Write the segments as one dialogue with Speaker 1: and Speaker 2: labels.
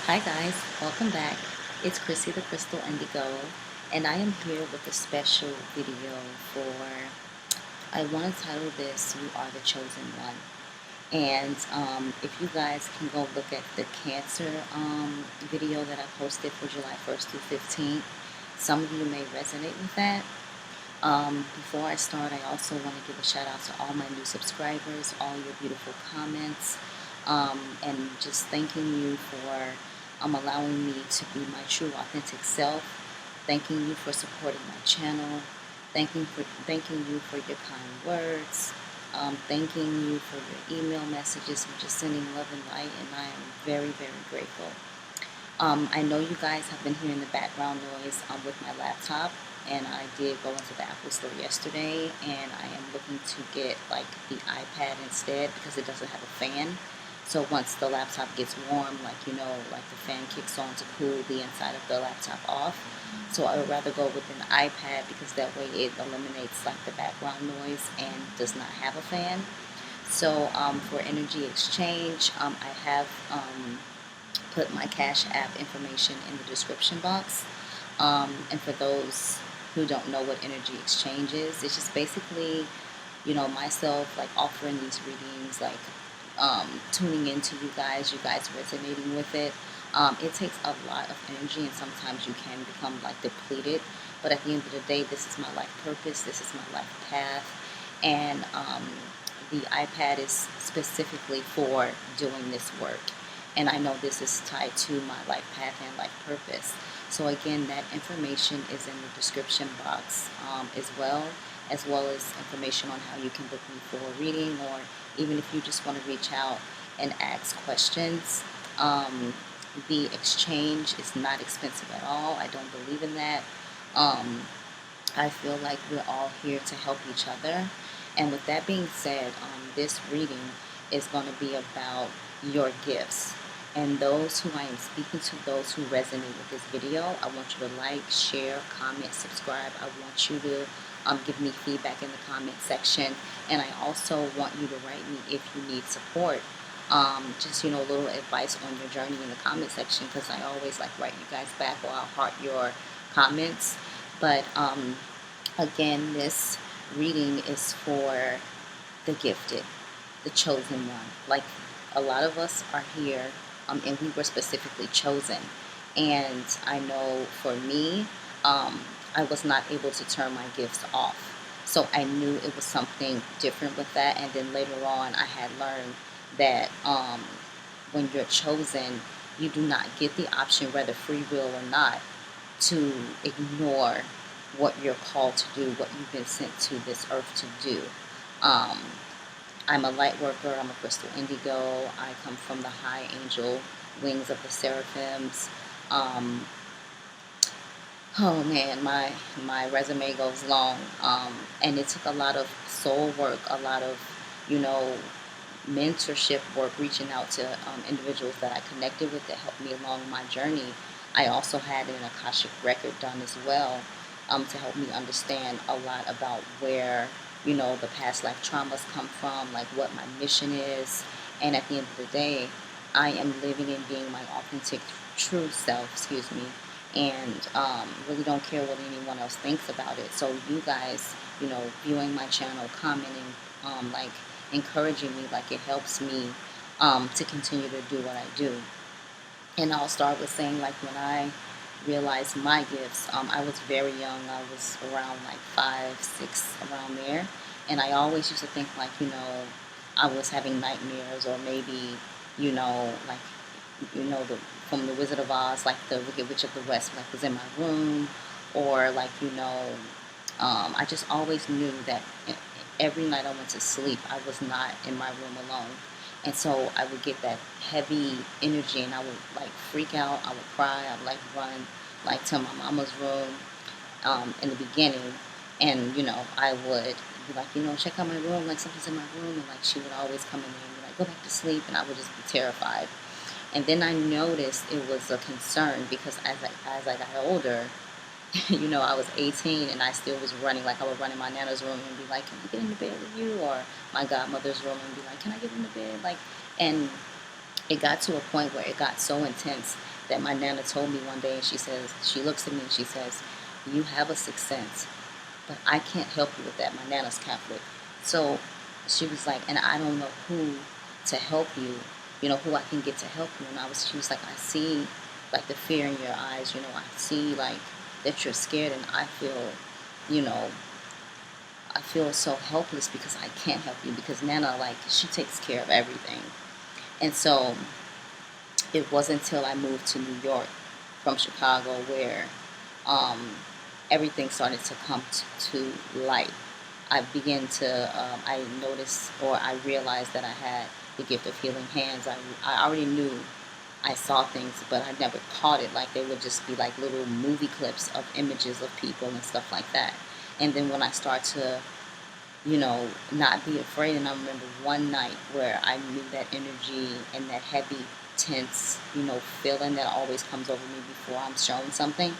Speaker 1: Hi guys, welcome back. It's Chrissy the Crystal Indigo, and I am here with a special video for, I want to title this, You Are the Chosen One. And if you guys can go look at the Cancer video that I posted for July 1st through 15th, some of you may resonate with that. Before I start, I also want to give a shout out to all my new subscribers, all your beautiful comments, and just thanking you for allowing me to be my true authentic self, thanking you for supporting my channel, thanking you for your kind words, thanking you for your email messages and just sending love and light, and I am very, very grateful. I know you guys have been hearing the background noise with my laptop, and I did go into the Apple store yesterday, and I am looking to get like the iPad instead because it doesn't have a fan. So once the laptop gets warm, like the fan kicks on to cool the inside of the laptop off. So I would rather go with an iPad because that way it eliminates like the background noise and does not have a fan. So for energy exchange, I have put my Cash App information in the description box. And for those who don't know what energy exchange is, it's just basically, myself like offering these readings, like tuning into you guys resonating with it. It takes a lot of energy, and sometimes you can become like depleted. But at the end of the day, this is my life purpose. This is my life path, and the iPad is specifically for doing this work. And I know this is tied to my life path and life purpose. So again, that information is in the description box as well as information on how you can book me for a reading, or even if you just want to reach out and ask questions. The exchange is not expensive at all. I don't believe in that. I feel like we're all here to help each other. And with that being said, this reading is going to be about your gifts. And those who I am speaking to, those who resonate with this video, I want you to like, share, comment, subscribe. I want you to give me feedback in the comment section. And I also want you to write me if you need support. Just, a little advice on your journey in the comment section, because I always like write you guys back, or I'll heart your comments. But again, this reading is for the gifted, the chosen one. Like, a lot of us are here, and we were specifically chosen. And I know for me, I was not able to turn my gifts off. So I knew it was something different with that. And then later on, I had learned that when you're chosen, you do not get the option, whether free will or not, to ignore what you're called to do, what you've been sent to this earth to do. I'm a light worker. I'm a crystal indigo. I come from the high angel wings of the seraphims. Oh man, my resume goes long. And it took a lot of soul work, a lot of, mentorship work, reaching out to individuals that I connected with that helped me along my journey. I also had an Akashic record done as well, to help me understand a lot about where, the past life traumas come from, like what my mission is. And at the end of the day, I am living and being my authentic, true self, and really don't care what anyone else thinks about it. So you guys, viewing my channel, commenting, like encouraging me, like it helps me to continue to do what I do. And I'll start with saying, like, when I realized my gifts, I was very young. I was around like 5, 6, around there. And I always used to think, like, I was having nightmares, or maybe, like, the from the Wizard of Oz, like the Wicked Witch of the West, like was in my room, or like, I just always knew that every night I went to sleep, I was not in my room alone. And so I would get that heavy energy, and I would like freak out. I would cry. I would like run like to my mama's room in the beginning. And, I would be like, check out my room, like something's in my room. And like she would always come in there and be like, go back to sleep. And I would just be terrified. And then I noticed it was a concern because as I got older, I was 18 and I still was running. Like, I would run in my nana's room and be like, can I get in the bed with you? Or my godmother's room and be like, can I get in the bed? Like, and it got to a point where it got so intense that my Nana told me one day, and she looks at me and she says, "You have a sixth sense, but I can't help you with that." My Nana's Catholic. So she was like, and I don't know who to help you, who I can get to help you. And she was like, "I see like the fear in your eyes, I see like that you're scared, and you know, I feel so helpless because I can't help you because Nana, like, she takes care of everything." And so it wasn't until I moved to New York from Chicago where um, everything started to come to light. I noticed, or I realized that I had the gift of healing hands. I already knew I saw things, but I never caught it. Like, they would just be like little movie clips of images of people and stuff like that. And then when I start to not be afraid. And I remember one night where I knew that energy and that heavy, tense, feeling that always comes over me before I'm shown something.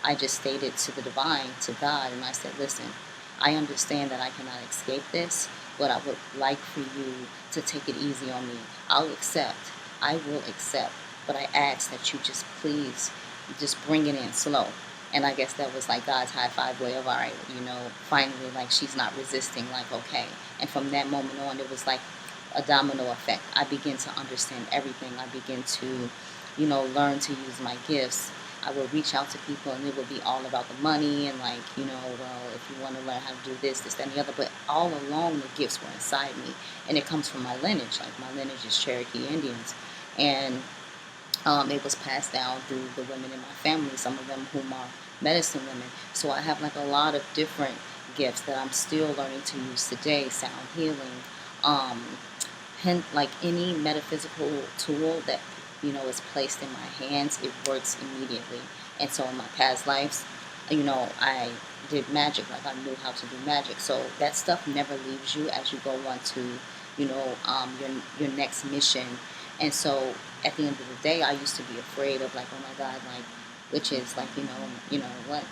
Speaker 1: I just stated to the divine, to God, and I said, "Listen, I understand that I cannot escape this, but I would like for you to take it easy on me. I'll accept. I will accept. But I ask that you just please just bring it in slow." And I guess that was like God's high five way of, all right, finally, like, she's not resisting, like, okay. And from that moment on, it was like a domino effect. I begin to understand everything. I begin to, learn to use my gifts. I would reach out to people and it would be all about the money and, like, well, if you want to learn how to do this, that, and the other. But all along, the gifts were inside me. And it comes from my lineage. Like, my lineage is Cherokee Indians. And it was passed down through the women in my family, some of them whom are medicine women. So I have like a lot of different gifts that I'm still learning to use today. Sound healing, um, like any metaphysical tool that is placed in my hands, it works immediately. And so in my past lives, I did magic. Like, I knew how to do magic. So that stuff never leaves you as you go on to your next mission. And so at the end of the day, I used to be afraid of, like, oh my God, like, witches, like, what.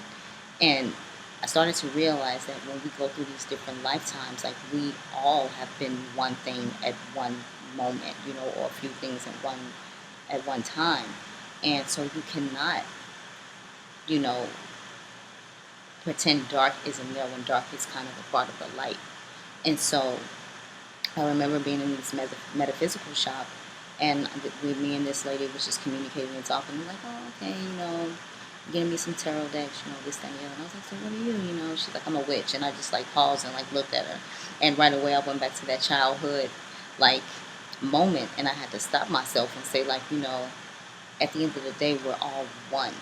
Speaker 1: And I started to realize that when we go through these different lifetimes, like, we all have been one thing at one moment, or a few things at one time. And so you cannot, you know, pretend dark isn't there when dark is kind of a part of the light. And so I remember being in this metaphysical shop, and me and this lady was just communicating and talking. I'm like, "Oh, okay, getting me some tarot decks, this, that, and the other." And I was like, "So what are you?" She's like, "I'm a witch." And I just like paused and like looked at her, and right away I went back to that childhood like moment, and I had to stop myself and say, like, at the end of the day, we're all one.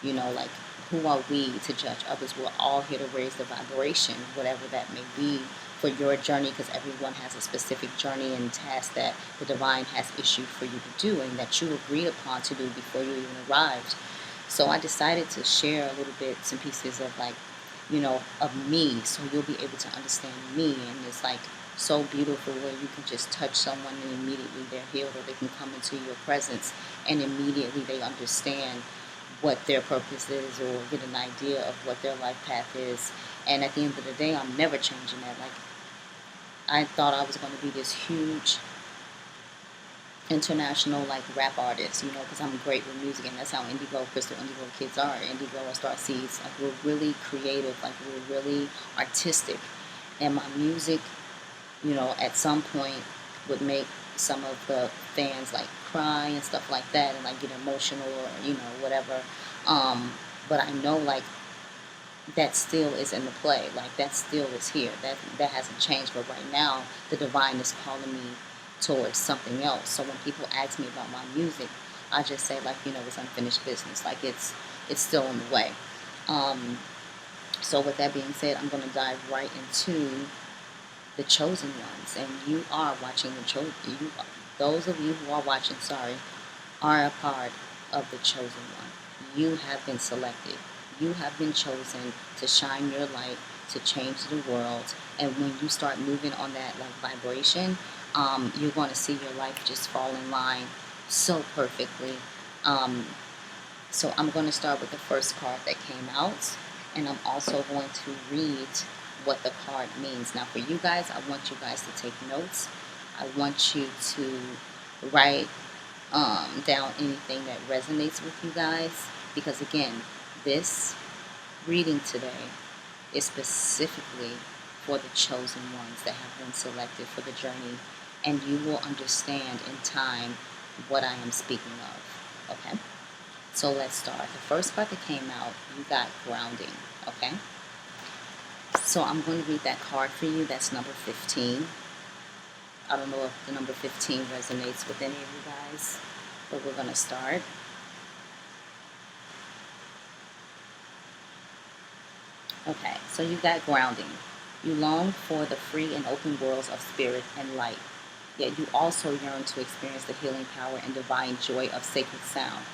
Speaker 1: Like, who are we to judge others? We're all here to raise the vibration, whatever that may be for your journey, because everyone has a specific journey and task that the divine has issued for you to do and that you agreed upon to do before you even arrived. So I decided to share a little bit, some pieces of, like, of me, so you'll be able to understand me. And it's like so beautiful where you can just touch someone and immediately they're healed, or they can come into your presence and immediately they understand what their purpose is, or get an idea of what their life path is. And at the end of the day, I'm never changing that. Like, I thought I was going to be this huge international, like, rap artist, because I'm great with music, and that's how Indigo, Crystal Indigo kids are. Indigo are star seeds. Like, we're really creative, like, we're really artistic. And my music, at some point would make some of the fans like cry and stuff like that, and like get emotional, or whatever. But I know, like, that still is in the play. Like, that still is here. That hasn't changed. But right now, the divine is calling me towards something else. So when people ask me about my music, I just say, like, it's unfinished business. Like, it's still on the way. So with that being said, I'm going to dive right into the chosen ones. And you are watching the chosen. Those of you who are watching, sorry, are a part of the chosen one. You have been selected. You have been chosen to shine your light, to change the world. And when you start moving on that, like, vibration, you're going to see your life just fall in line so perfectly. So I'm going to start with the first card that came out, and I'm also going to read what the card means. Now, for you guys, I want you guys to take notes. I want you to write down anything that resonates with you guys, because again, this reading today is specifically for the chosen ones that have been selected for the journey, and you will understand in time what I am speaking of. Okay? So let's start. The first part that came out, you got grounding. Okay? So I'm going to read that card for you. That's number 15. I don't know if the number 15 resonates with any of you guys, but we're going to start. Okay, so you got grounding. You long for the free and open worlds of spirit and light, yet you also yearn to experience the healing power and divine joy of sacred sound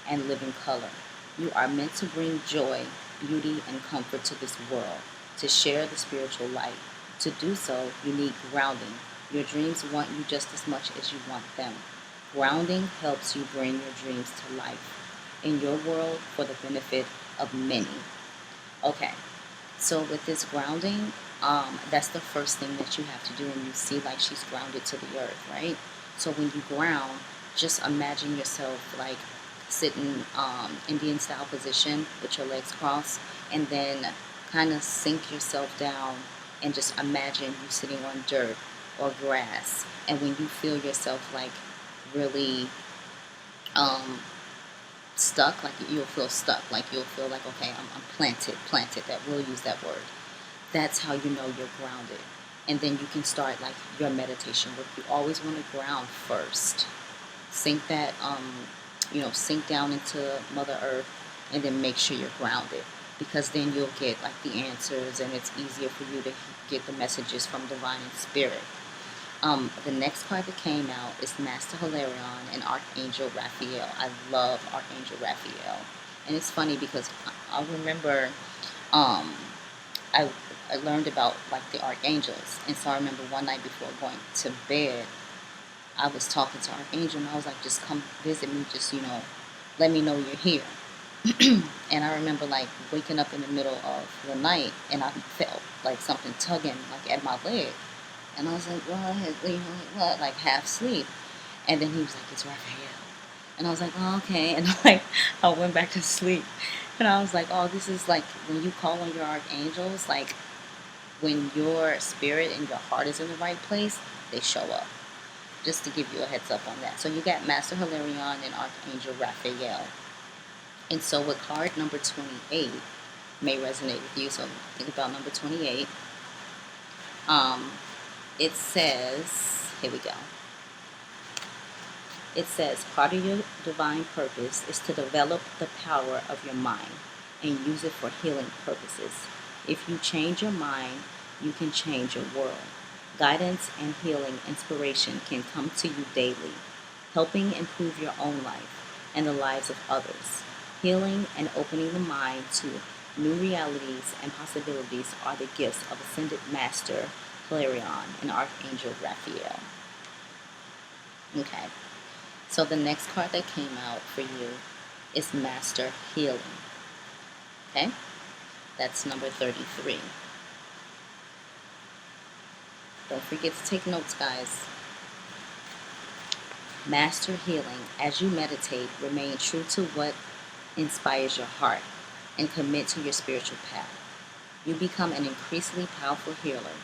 Speaker 1: and living color. You are meant to bring joy, beauty, and comfort to this world, to share the spiritual light. To do so, you need grounding. Your dreams want you just as much as you want them. Grounding helps you bring your dreams to life in your world for the benefit of many. Okay, so with this grounding, that's the first thing that you have to do, and you see like she's grounded to the earth, right? So when you ground, just imagine yourself like sitting Indian style position with your legs crossed, and then kind of sink yourself down and just imagine you sitting on dirt or grass. And when you feel yourself like really um, stuck, like you'll feel stuck, like you'll feel like, okay, I'm planted, that we'll use that word. That's how you know you're grounded. And then you can start like your meditation work. You always want to ground first. Sink that, sink down into Mother Earth, and then make sure you're grounded, because then you'll get like the answers, and it's easier for you to get the messages from divine and spirit. The next card that came out is Master Hilarion and Archangel Raphael. I love Archangel Raphael. And it's funny because I remember um, I, I learned about like the archangels. And so I remember one night before going to bed, I was talking to Archangel, and I was like, just come visit me, just, let me know you're here. And I remember like waking up in the middle of the night, and I felt like something tugging like at my leg. And I was like, what? Like half sleep. And then he was like, it's Raphael. And I was like, oh, okay. And I went back to sleep. And I was like, oh, this is like when you call on your archangels, like when your spirit and your heart is in the right place, they show up. Just to give you a heads up on that. So you got Master Hilarion and Archangel Raphael. And so with card number 28 may resonate with you. So think about number 28. It says, here we go. It says, part of your divine purpose is to develop the power of your mind and use it for healing purposes. If you change your mind, you can change your world. Guidance and healing inspiration can come to you daily, helping improve your own life and the lives of others. Healing and opening the mind to new realities and possibilities are the gifts of Ascended Master Hilarion and Archangel Raphael. Okay, so the next card that came out for you is Master Healing. Okay, that's number 33. Don't forget to take notes, guys. Master healing. As you meditate, remain true to what inspires your heart and commit to your spiritual path. You become an increasingly powerful healer.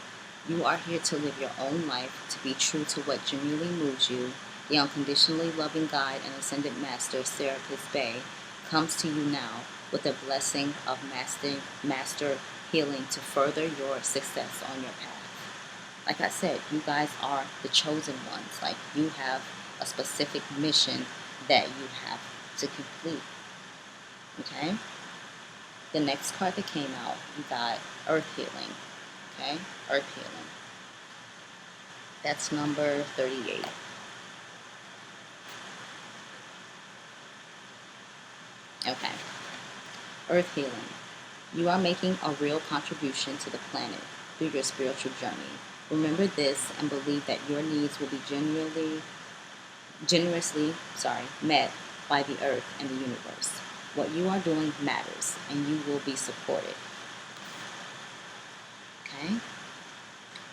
Speaker 1: You are here to live your own life, to be true to what genuinely moves you. The unconditionally loving guide and ascended master, Serapis Bey, comes to you now with a blessing of master healing to further your success on your path. Like I said, you guys are the chosen ones. Like, you have a specific mission that you have to complete. Okay? The next card that came out, you got Earth Healing. Okay? Earth Healing. That's number 38. Okay. Earth Healing. You are making a real contribution to the planet through your spiritual journey. Remember this and believe that your needs will be generously met by the earth and the universe. What you are doing matters, and you will be supported. Okay?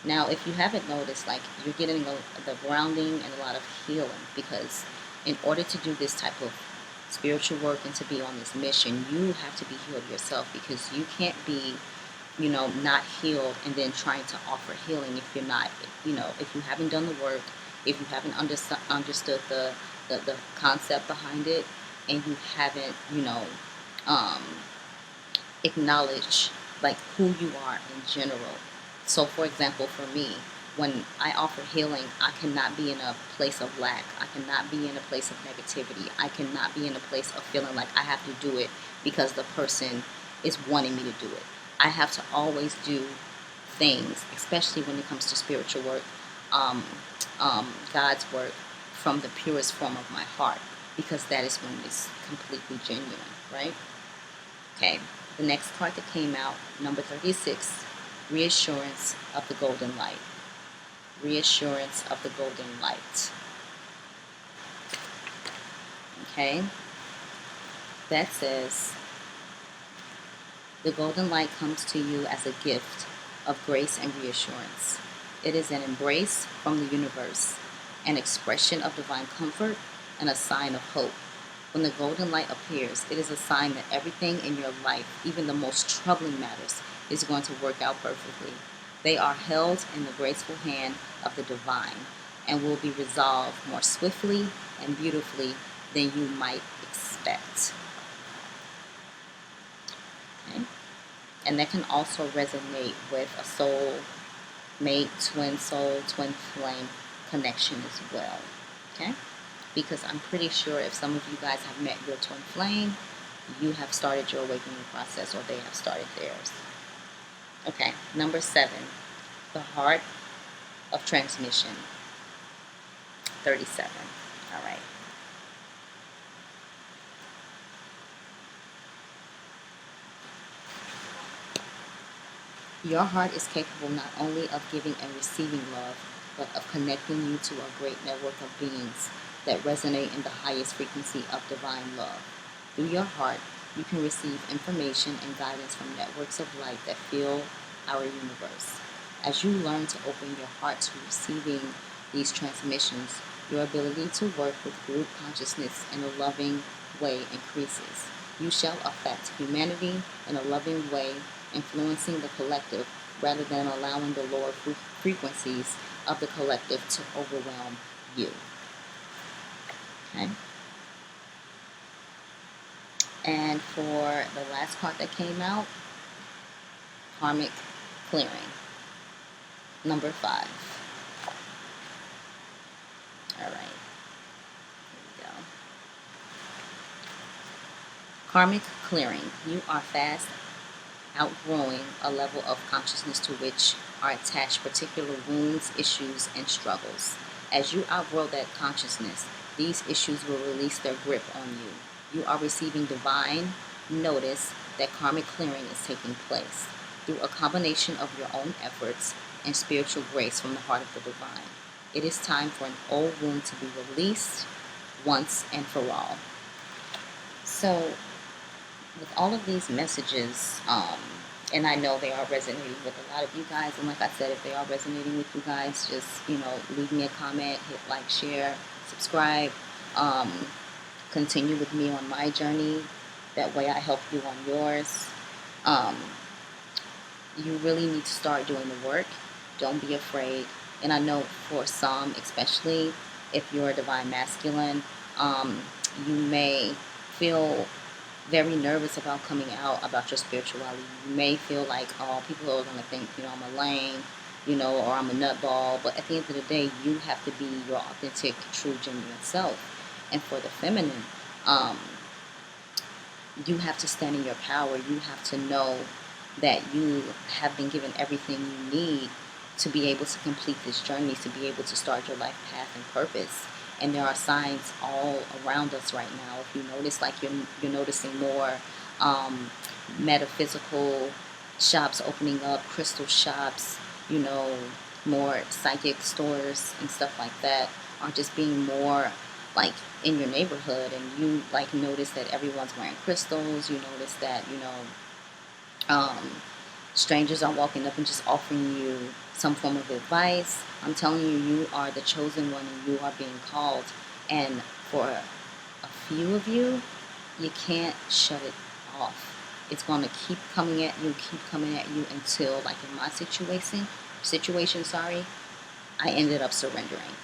Speaker 1: Now, if you haven't noticed, like, you're getting the grounding and a lot of healing, because in order to do this type of spiritual work and to be on this mission, you have to be healed yourself, because you can't be, not healed and then trying to offer healing if you're not, if you haven't done the work, if you haven't understood the concept behind it, and you haven't, um, acknowledged like who you are in general. So for example, for me, when I offer healing, I cannot be in a place of lack. I cannot be in a place of negativity. I cannot be in a place of feeling like I have to do it because the person is wanting me to do it. I have to always do things, especially when it comes to spiritual work, um, God's work, from the purest form of my heart, because that is when it's completely genuine, right? Okay, the next card that came out, number 36, reassurance of the golden light. Reassurance of the golden light. Okay, that says, the golden light comes to you as a gift of grace and reassurance. It is an embrace from the universe, an expression of divine comfort, and a sign of hope. When the golden light appears, it is a sign that everything in your life, even the most troubling matters, is going to work out perfectly. They are held in the graceful hand of the divine and will be resolved more swiftly and beautifully than you might expect. Okay? And that can also resonate with a soul mate, twin soul, twin flame connection as well. Okay? Because I'm pretty sure if some of you guys have met your twin flame, you have started your awakening process, or they have started theirs. Okay, number 7, the heart of transmission. 37. All right. Your heart is capable not only of giving and receiving love, but of connecting you to a great network of beings that resonate in the highest frequency of divine love. Through your heart, you can receive information and guidance from networks of light that fill our universe. As you learn to open your heart to receiving these transmissions, your ability to work with group consciousness in a loving way increases. You shall affect humanity in a loving way, influencing the collective rather than allowing the lower frequencies of the collective to overwhelm you. Okay? And for the last card that came out, Karmic clearing. Number 5. All right. Here we go. Karmic clearing. You are fast outgrowing a level of consciousness to which are attached particular wounds, issues, and struggles. As you outgrow that consciousness, these issues will release their grip on you. You are receiving divine notice that karmic clearing is taking place through a combination of your own efforts and spiritual grace from the heart of the divine. It is time for an old wound to be released once and for all. So, with all of these messages, and I know they are resonating with a lot of you guys, and like I said, if they are resonating with you guys, just, leave me a comment, hit like, share, subscribe, continue with me on my journey. That way I help you on yours. You really need to start doing the work. Don't be afraid. And I know for some, especially if you're a divine masculine, you may feel very nervous about coming out about your spirituality. You may feel like, oh, people are going to think, I'm a lame, or I'm a nutball. But at the end of the day, you have to be your authentic, true, genuine self. And for the feminine, you have to stand in your power. You have to know that you have been given everything you need to be able to complete this journey, to be able to start your life path and purpose. And there are signs all around us right now. If you notice, like you're noticing more metaphysical shops opening up, crystal shops, more psychic stores and stuff like that are just being more like in your neighborhood. And you like notice that everyone's wearing crystals. You notice that, strangers are walking up and just offering you some form of advice. I'm telling you, you are the chosen one and you are being called. And for a few of you, you can't shut it off. It's going to keep coming at you, until, like in my situation, I ended up surrendering.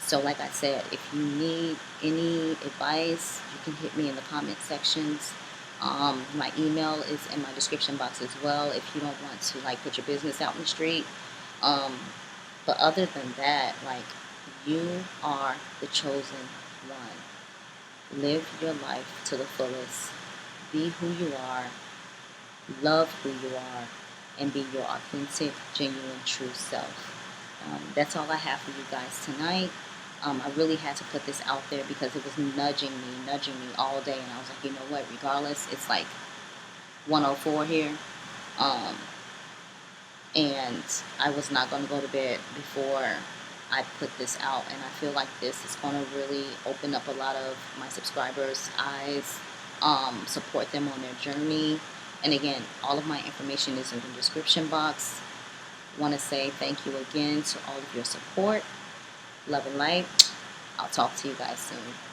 Speaker 1: So like I said, if you need any advice, you can hit me in the comment sections. My email is in my description box as well if you don't want to like put your business out in the street. But other than that, like, you are the chosen one. Live your life to the fullest. Be who you are. Love who you are. And be your authentic, genuine, true self. That's all I have for you guys tonight. I really had to put this out there because it was nudging me all day. And I was like, you know what? Regardless, it's like 1:04 here. And I was not going to go to bed before I put this out, and I feel like this is going to really open up a lot of my subscribers' eyes, support them on their journey. And again, all of my information is in the description box. Want to say thank you again to all of your support. Love and light. I'll talk to you guys soon.